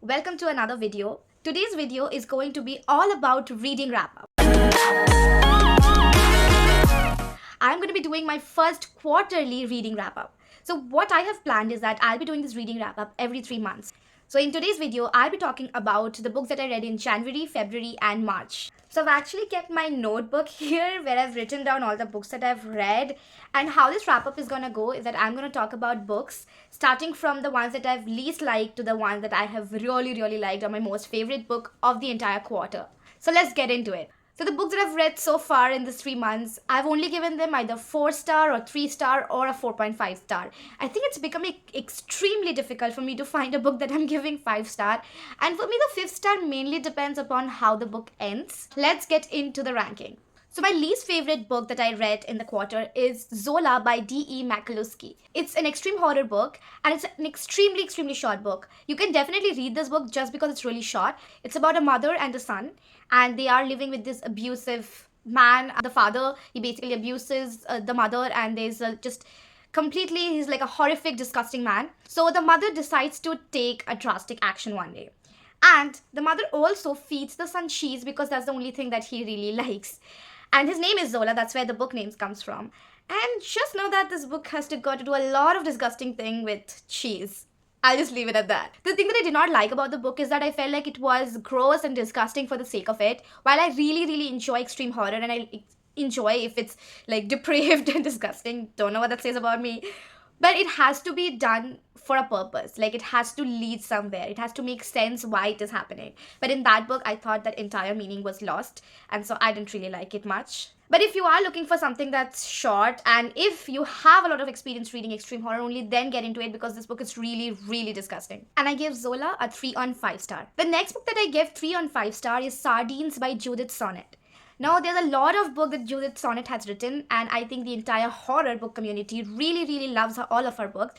welcome to another video. Today's video is going to be all about reading wrap-up. I'm going to be doing my first quarterly reading wrap-up. So what I have planned is that I'll be doing this reading wrap-up every 3 months. So in today's video, I'll be talking about the books that I read in January, February and March. So I've actually kept my notebook here where I've written down all the books that I've read, and how this wrap-up is going to go is that I'm going to talk about books starting from the ones that I've least liked to the ones that I have really liked, or my most favorite book of the entire quarter. So let's get into it. So the books that I've read so far in this 3 months, I've only given them either 4-star or 3-star or a 4.5-star. I think it's becoming extremely difficult for me to find a book that I'm giving 5-star. And for me, the 5th star mainly depends upon how the book ends. Let's get into the ranking. So my least favorite book that I read in the quarter is Zola by D.E. Macaluski. It's an extreme horror book, and it's an extremely short book. You can definitely read this book just because it's really short. It's about a mother and a son, and they are living with this abusive man. The father, he basically abuses the mother, and there's he's like a horrific, disgusting man. So the mother decides to take a drastic action one day. And the mother also feeds the son cheese because that's the only thing that he really likes. And his name is Zola, that's where the book name comes from. And just know that this book has to do a lot of disgusting thing with cheese. I'll just leave it at that. The thing that I did not like about the book is that I felt like it was gross and disgusting for the sake of it. While I really enjoy extreme horror, and I enjoy if it's like depraved and disgusting. Don't know what that says about me. But it has to be done for a purpose. Like, it has to lead somewhere. It has to make sense why it is happening. But in that book, I thought that entire meaning was lost. And so I didn't really like it much. But if you are looking for something that's short, and if you have a lot of experience reading extreme horror, only then get into it, because this book is really disgusting. And I gave Zola a 3 on 5 star. The next book that I gave 3 on 5 star is Sardines by Judith Sonnet. Now, there's a lot of books that Judith Sonnet has written, and I think the entire horror book community really loves all of her books.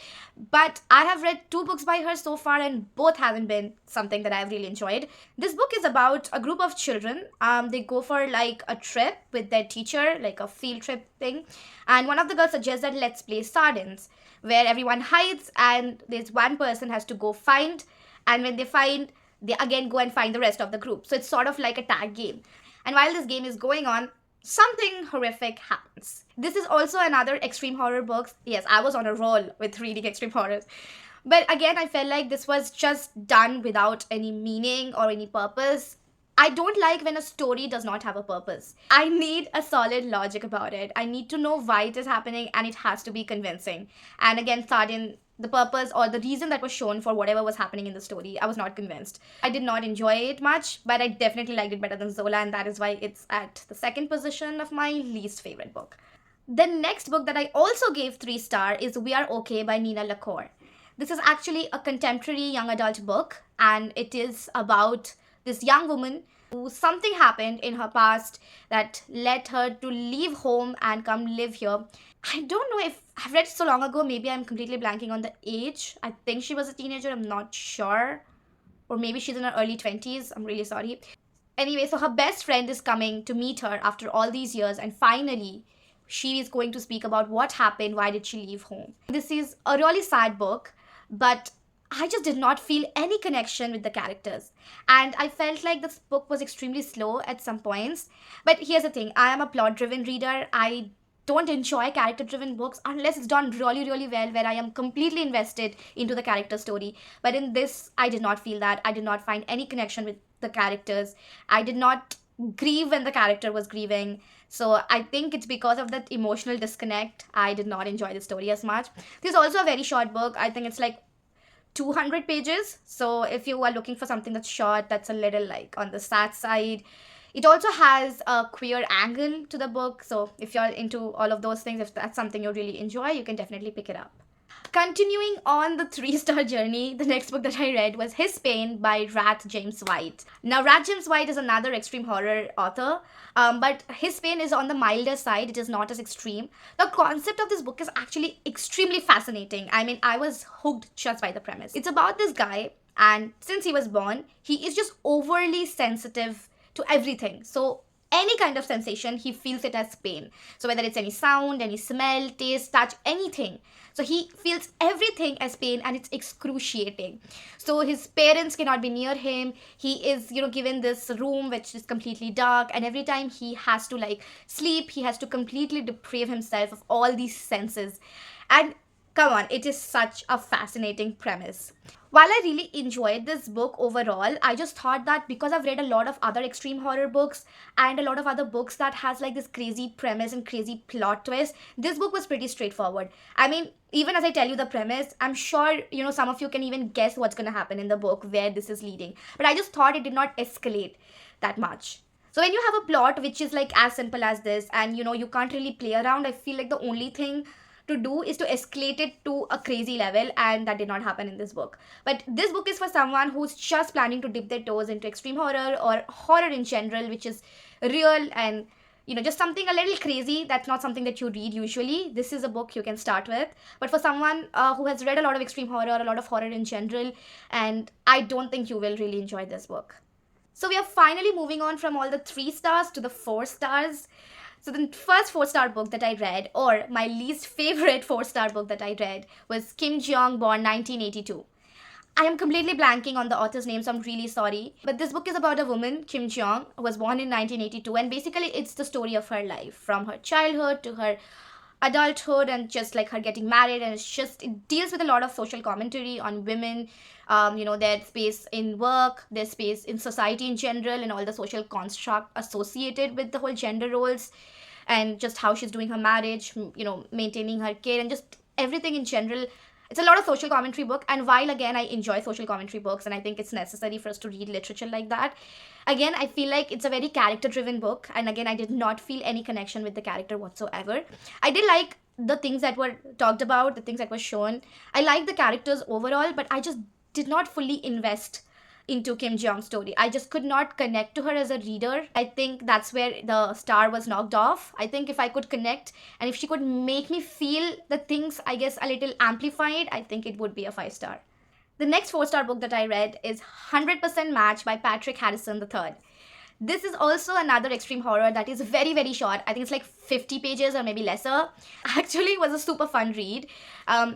But I have read 2 books by her so far, and both haven't been something that I've really enjoyed. This book is about a group of children. They go for like a trip with their teacher, like a field trip thing. And one of the girls suggests that let's play sardines, where everyone hides and there's one person has to go find. And when they find, they again go and find the rest of the group. So it's sort of like a tag game. And while this game is going on, something horrific happens. This is also another extreme horror book. Yes, I was on a roll with reading extreme horrors. But again, I felt like this was just done without any meaning or any purpose. I don't like when a story does not have a purpose. I need a solid logic about it. I need to know why it is happening, and it has to be convincing. And again, the purpose or the reason that was shown for whatever was happening in the story, I was not convinced. I did not enjoy it much, but I definitely liked it better than Zola, and that is why it's at the 2nd position of my least favorite book. The next book that I also gave 3 star is We Are Okay by Nina LaCour. This is actually a contemporary young adult book, and it is about this young woman who something happened in her past that led her to leave home and come live here. I don't know if I've read it so long ago, maybe I'm completely blanking on the age. I think she was a teenager, I'm not sure. Or maybe she's in her early 20s, I'm really sorry. Anyway, so her best friend is coming to meet her after all these years, and finally she is going to speak about what happened, why did she leave home. This is a really sad book, but I just did not feel any connection with the characters. And I felt like this book was extremely slow at some points. But here's the thing, I am a plot-driven reader. I don't enjoy character-driven books unless it's done really well, where I am completely invested into the character story. But in this, I did not feel that. I did not find any connection with the characters. I did not grieve when the character was grieving. So I think it's because of that emotional disconnect, I did not enjoy the story as much. This is also a very short book. I think it's like 200 pages. So if you are looking for something that's short, that's a little like on the sad side. It also has a queer angle to the book. So if you're into all of those things, if that's something you really enjoy, you can definitely pick it up. Continuing on the 3-star journey, the next book that I read was His Pain by Rath James White. Now, Rath James White is another extreme horror author, but His Pain is on the milder side. It is not as extreme. The concept of this book is actually extremely fascinating. I mean, I was hooked just by the premise. It's about this guy, and since he was born, he is just overly sensitive to everything. So any kind of sensation, he feels it as pain. So whether it's any sound, any smell, taste, touch, anything. So he feels everything as pain, and it's excruciating. So his parents cannot be near him. He is, given this room which is completely dark, and every time he has to like sleep, he has to completely deprive himself of all these senses. And come on, it is such a fascinating premise. While I really enjoyed this book overall, I just thought that because I've read a lot of other extreme horror books and a lot of other books that has like this crazy premise and crazy plot twist, this book was pretty straightforward. I mean, even as I tell you the premise, I'm sure, some of you can even guess what's going to happen in the book, where this is leading. But I just thought it did not escalate that much. So when you have a plot which is like as simple as this, and you can't really play around, I feel like the only thing to do is to escalate it to a crazy level, and that did not happen in this book. But this book is for someone who's just planning to dip their toes into extreme horror or horror in general, which is real and just something a little crazy. That's not something that you read usually. This is a book you can start with. But for someone who has read a lot of extreme horror, a lot of horror in general, and I don't think you will really enjoy this book. So we are finally moving on from all the 3 stars to the 4 stars. So the first 4-star book that I read, or my least favorite 4-star book that I read, was Kim Jong, born 1982. I am completely blanking on the author's name, so I'm really sorry. But this book is about a woman, Kim Jong, who was born in 1982, and basically it's the story of her life, from her childhood to her adulthood, and just like her getting married. And it deals with a lot of social commentary on women, their space in work, their space in society in general, and all the social construct associated with the whole gender roles, and just how she's doing her marriage, maintaining her kid, and just everything in general. It's a lot of social commentary book, and while again I enjoy social commentary books and I think it's necessary for us to read literature like that, again I feel like it's a very character driven book, and again I did not feel any connection with the character whatsoever. I did like the things that were talked about, the things that were shown. I like the characters overall, but I just did not fully invest into Kim Jong's story. I just could not connect to her as a reader. I think that's where the star was knocked off. I think if I could connect and if she could make me feel the things, I guess, a little amplified, I think it would be a 5-star. The next 4-star book that I read is 100% Match by Patrick Harrison III. This is also another extreme horror that is very, very short. I think it's like 50 pages or maybe lesser. Actually, it was a super fun read.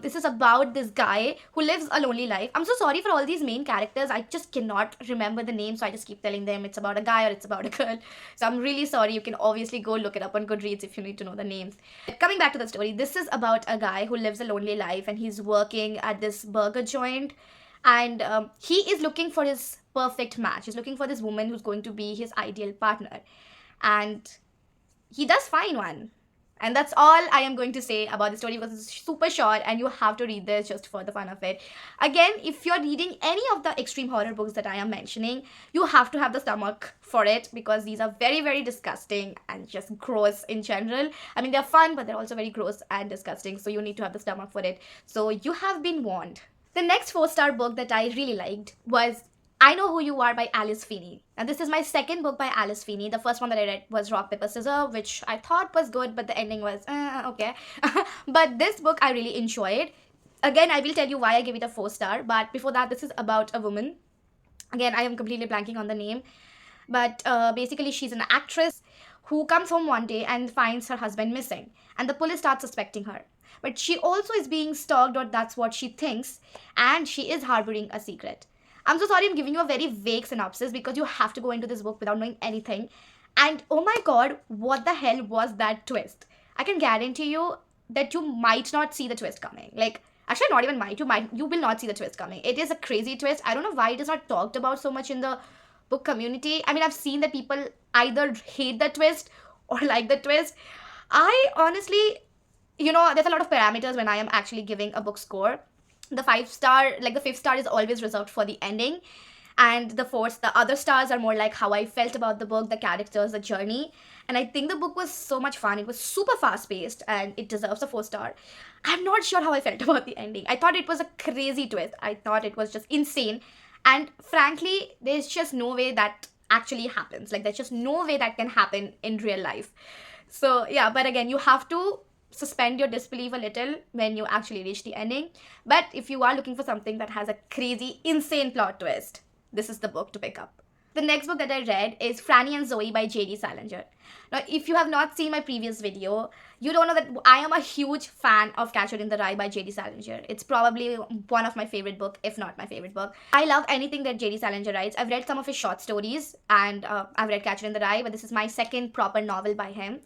This is about this guy who lives a lonely life. I'm so sorry for all these main characters. I just cannot remember the names, so I just keep telling them it's about a guy or it's about a girl. So I'm really sorry. You can obviously go look it up on Goodreads if you need to know the names. Coming back to the story, this is about a guy who lives a lonely life, and he's working at this burger joint, and he is looking for his perfect match. He's looking for this woman who's going to be his ideal partner, and he does find one. And that's all I am going to say about the story, because it's super short and you have to read this just for the fun of it. Again, if you're reading any of the extreme horror books that I am mentioning, you have to have the stomach for it, because these are very, very disgusting and just gross in general. I mean, they're fun, but they're also very gross and disgusting, so you need to have the stomach for it. So you have been warned. The next 4-star book that I really liked was I Know Who You Are by Alice Feeney. And this is my second book by Alice Feeney. The first one that I read was Rock, Paper, Scissors, which I thought was good, but the ending was, okay. But this book I really enjoyed. Again, I will tell you why I gave it a 4-star. But before that, this is about a woman. Again, I am completely blanking on the name. But basically, she's an actress who comes home one day and finds her husband missing. And the police start suspecting her. But she also is being stalked, or that's what she thinks. And she is harboring a secret. I'm so sorry I'm giving you a very vague synopsis, because you have to go into this book without knowing anything. And oh my god, what the hell was that twist? I can guarantee you that you might not see the twist coming. Like, actually not even you will not see the twist coming. It is a crazy twist. I don't know why it is not talked about so much in the book community. I mean, I've seen that people either hate the twist or like the twist. I honestly, there's a lot of parameters when I am actually giving a book score. The 5-star, like the 5th star is always reserved for the ending. And the other stars are more like how I felt about the book, the characters, the journey. And I think the book was so much fun. It was super fast paced and it deserves a 4-star. I'm not sure how I felt about the ending. I thought it was a crazy twist. I thought it was just insane. And frankly, there's just no way that actually happens. Like, there's just no way that can happen in real life. So yeah, but again, you have to suspend your disbelief a little when you actually reach the ending. But if you are looking for something that has a crazy, insane plot twist, this is the book to pick up. The next book that I read is Franny and Zoe by J.D. Salinger. Now, if you have not seen my previous video, you don't know that I am a huge fan of Catcher in the Rye by J.D. Salinger. It's probably one of my favorite book, if not my favorite book. I love anything that J.D. Salinger writes. I've read some of his short stories, and I've read Catcher in the Rye, but this is my second proper novel by him.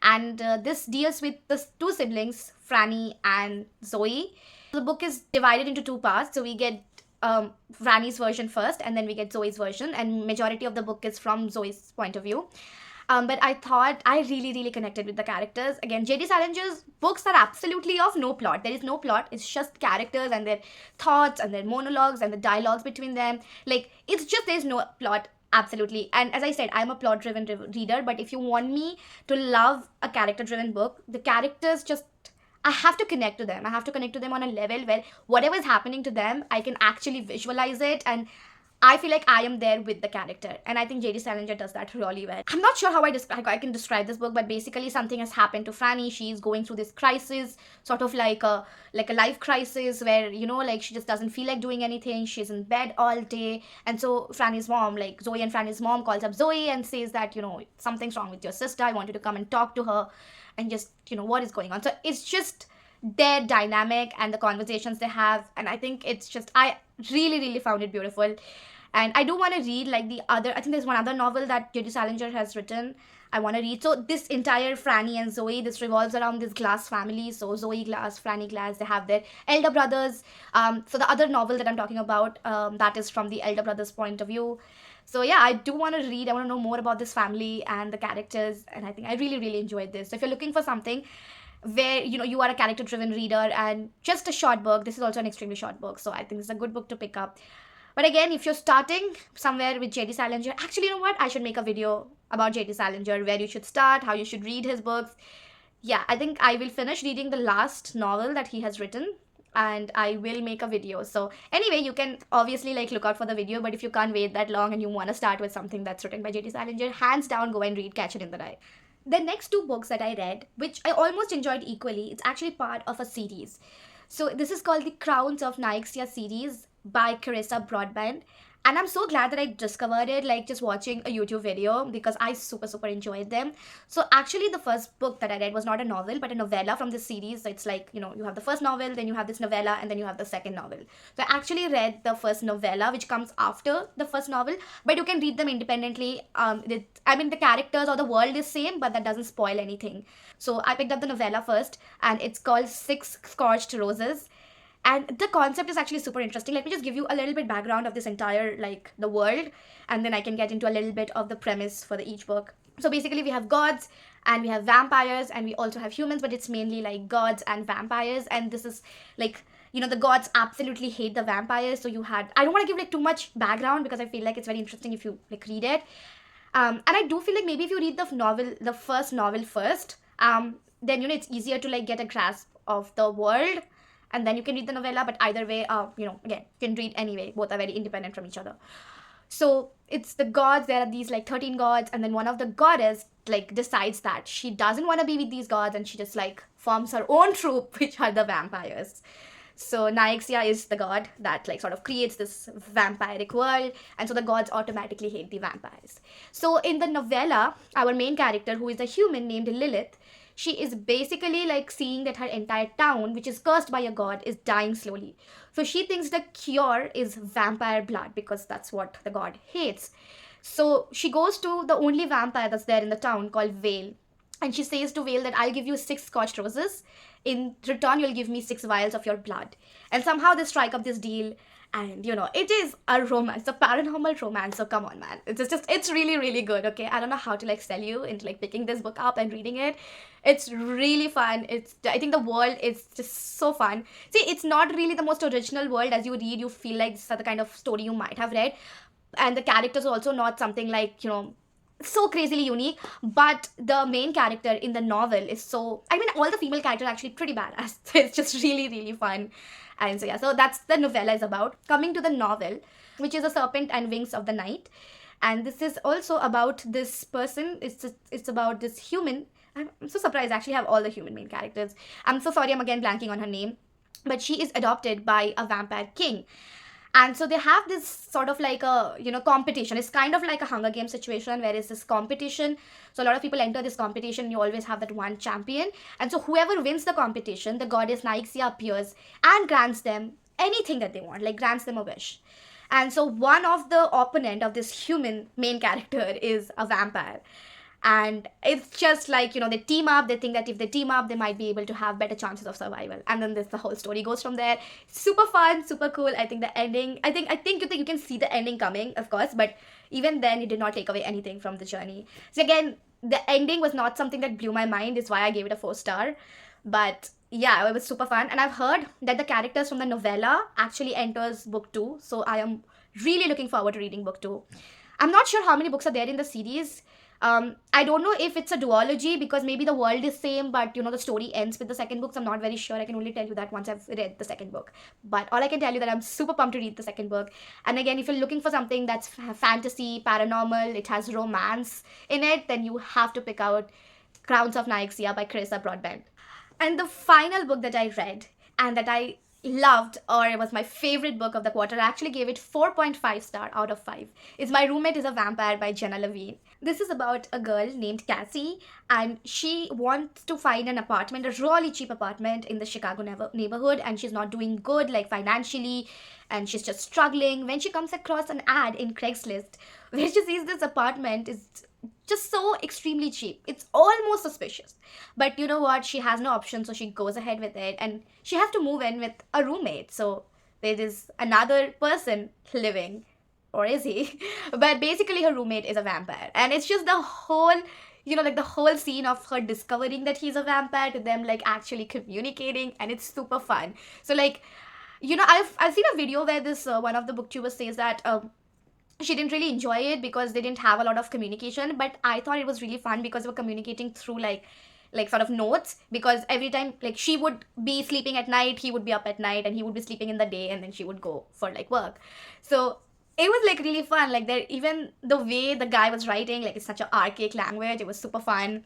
And this deals with the two siblings, Franny and Zoe. The book is divided into two parts, so we get Franny's version first, and then we get Zoe's version, and majority of the book is from Zoe's point of view. But I thought I really connected with the characters. Again, J.D. Salinger's books are absolutely of no plot. There is no plot. It's just characters and their thoughts and their monologues and the dialogues between them. Like, it's just there's no plot. Absolutely. And as I said, I'm a plot driven reader, but if you want me to love a character driven book, the characters just, I have to connect to them. I have to connect to them on a level where whatever is happening to them, I can actually visualize it, and I feel like I am there with the character. And I think J.D. Salinger does that really well. I'm not sure how I can describe this book, but basically something has happened to Franny. She's going through this crisis, sort of like a life crisis where, you know, like she just doesn't feel like doing anything. She's in bed all day. And so Franny's mom, like Zoe and Franny's mom, calls up Zoe and says that, you know, something's wrong with your sister. I want you to come and talk to her and just, you know, what is going on. So it's just their dynamic and the conversations they have. And I think it's just, I really found it beautiful. And I do want to read like the other, I think there's one other novel that J.D. Salinger has written I want to read. So this entire Franny and Zoe, this revolves around this Glass family. So Zoe Glass, Franny Glass, they have their elder brothers. So the other novel that I'm talking about, that is from the elder brothers' point of view. So yeah, I do want to read. I want to know more about this family and the characters. And I think I really enjoyed this. So if you're looking for something where, you know, you are a character driven reader and just a short book, this is also an extremely short book. So I think it's a good book to pick up. But again, if you're starting somewhere with J.D. Salinger, actually, you know what? I should make a video about J.D. Salinger, where you should start, how you should read his books. Yeah, I think I will finish reading the last novel that he has written, and I will make a video. So anyway, you can obviously like look out for the video, but if you can't wait that long and you want to start with something that's written by J.D. Salinger, hands down, go and read Catcher in the Rye. The next two books that I read, which I almost enjoyed equally, it's actually part of a series. So this is called the Crowns of Nyxia series by Carissa Broadbent. And I'm so glad that I discovered it, like just watching a YouTube video, because I super enjoyed them. So actually the first book that I read was not a novel, but a novella from this series. So it's like, you know, you have the first novel, then you have this novella, and then you have the second novel. So I actually read the first novella, which comes after the first novel, but you can read them independently. I mean, the characters or the world is same, but that doesn't spoil anything. So I picked up the novella first, and it's called Six Scorched Roses. And the concept is actually super interesting. Let me just give you a little bit background of this entire, like, the world, and then I can get into a little bit of the premise for each book. So basically we have gods and we have vampires and we also have humans, but it's mainly like gods and vampires. And this is like, you know, the gods absolutely hate the vampires. So you had, I don't want to give like too much background because I feel like it's very interesting if you like read it. And I do feel like maybe if you read the first novel first, then, you know, it's easier to like get a grasp of the world. And then you can read the novella, but either way, you know, again, you can read anyway. Both are very independent from each other. So it's the gods. There are these like 13 gods, and then one of the goddess like decides that she doesn't want to be with these gods, and she just like forms her own troupe, which are the vampires. So Nyxia is the god that like sort of creates this vampiric world, and so the gods automatically hate the vampires. So in the novella, our main character, who is a human named Lilith, she is basically like seeing that her entire town, which is cursed by a god, is dying slowly. So she thinks the cure is vampire blood because that's what the god hates. So she goes to the only vampire that's there in the town called Vale. And she says to Vale that I'll give you 6 scorched roses. In return, you'll give me 6 vials of your blood. And somehow they strike up this deal. And, you know, it is a romance, a paranormal romance. So come on, man. It's really good, okay? I don't know how to, like, sell you into, like, picking this book up and reading it. It's really fun. I think the world is just so fun. See, it's not really the most original world. As you read, you feel like this is the kind of story you might have read. And the characters are also not something like, you know, so crazily unique, but the main character in the novel is so, I mean, all the female characters are actually pretty badass. It's just really fun. And so yeah, so that's the novella is about. Coming to the novel, which is A Serpent and Wings of the Night, and this is also about this person. It's about this human. I'm so surprised I actually have all the human main characters. I'm so sorry, I'm again blanking on her name, but she is adopted by a vampire king. And so they have this sort of like a competition. It's kind of like a Hunger Games situation where it's this competition. So a lot of people enter this competition. You always have that one champion, and so whoever wins the competition, the goddess Nyxia appears and grants them anything that they want, like grants them a wish. And so one of the opponent of this human main character is a vampire. And it's just like, they team up. They think that if they team up, they might be able to have better chances of survival. And then this the whole story goes from there. Super fun, super cool. I think the ending, you can see the ending coming, of course, but even then it did not take away anything from the journey. So again, the ending was not something that blew my mind, is why I gave it a 4 star. But yeah, it was super fun. And I've heard that the characters from the novella actually enters book 2. So I am really looking forward to reading book 2. I'm not sure how many books are there in the series. I don't know if it's a duology, because maybe the world is same, but the story ends with the second book. So I'm not very sure. I can only tell you that once I've read the second book. But all I can tell you that I'm super pumped to read the second book. And again, if you're looking for something that's fantasy, paranormal, it has romance in it, then you have to pick out Crowns of Nyxia by Carissa Broadbent. And the final book that I read and that I loved, or it was my favorite book of the quarter, I actually gave it 4.5 star out of 5, is My Roommate is a Vampire by Jenna Levine. This is about a girl named Cassie, and she wants to find an apartment, a really cheap apartment in the Chicago neighborhood, and she's not doing good, like financially, and she's just struggling when she comes across an ad in Craigslist where she sees this apartment is just so extremely cheap. It's almost suspicious. But you know what? She has no option, so she goes ahead with it, and she has to move in with a roommate. So there is another person living, or is he? But basically, her roommate is a vampire, and it's just the whole. Like the whole scene of her discovering that he's a vampire to them like actually communicating, and it's super fun. So like, I've seen a video where this one of the booktubers says that she didn't really enjoy it because they didn't have a lot of communication, but I thought it was really fun because they were communicating through like sort of notes, because every time like she would be sleeping at night, he would be up at night, and he would be sleeping in the day, and then she would go for like work. So it was like really fun. Like there, even the way the guy was writing, like it's such an archaic language, it was super fun.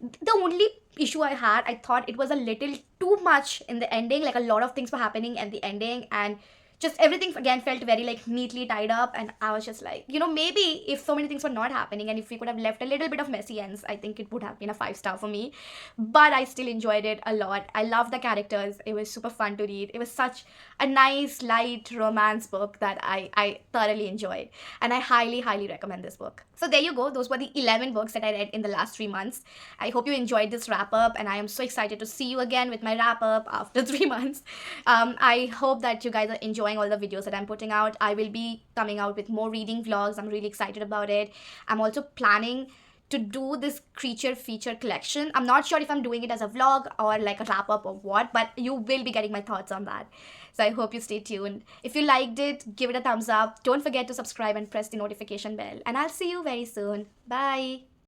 The only issue I had, I thought it was a little too much in the ending. Like a lot of things were happening at the ending, and just everything again felt very like neatly tied up, and I was just like, maybe if so many things were not happening and if we could have left a little bit of messy ends, I think it would have been a 5 star for me. But I still enjoyed it a lot. I love the characters. It was super fun to read. It was such a nice light romance book that I thoroughly enjoyed, and I highly recommend this book. So there you go. Those were the 11 books that I read in the last 3 months. I hope you enjoyed this wrap up, and I am so excited to see you again with my wrap up after 3 months. I hope that you guys are enjoying all the videos that I'm putting out. I will be coming out with more reading vlogs. I'm really excited about it. I'm also planning to do this creature feature collection. I'm not sure if I'm doing it as a vlog or like a wrap up or what, but you will be getting my thoughts on that. So I hope you stay tuned. If you liked it, give it a thumbs up. Don't forget to subscribe and press the notification bell. And I'll see you very soon. Bye.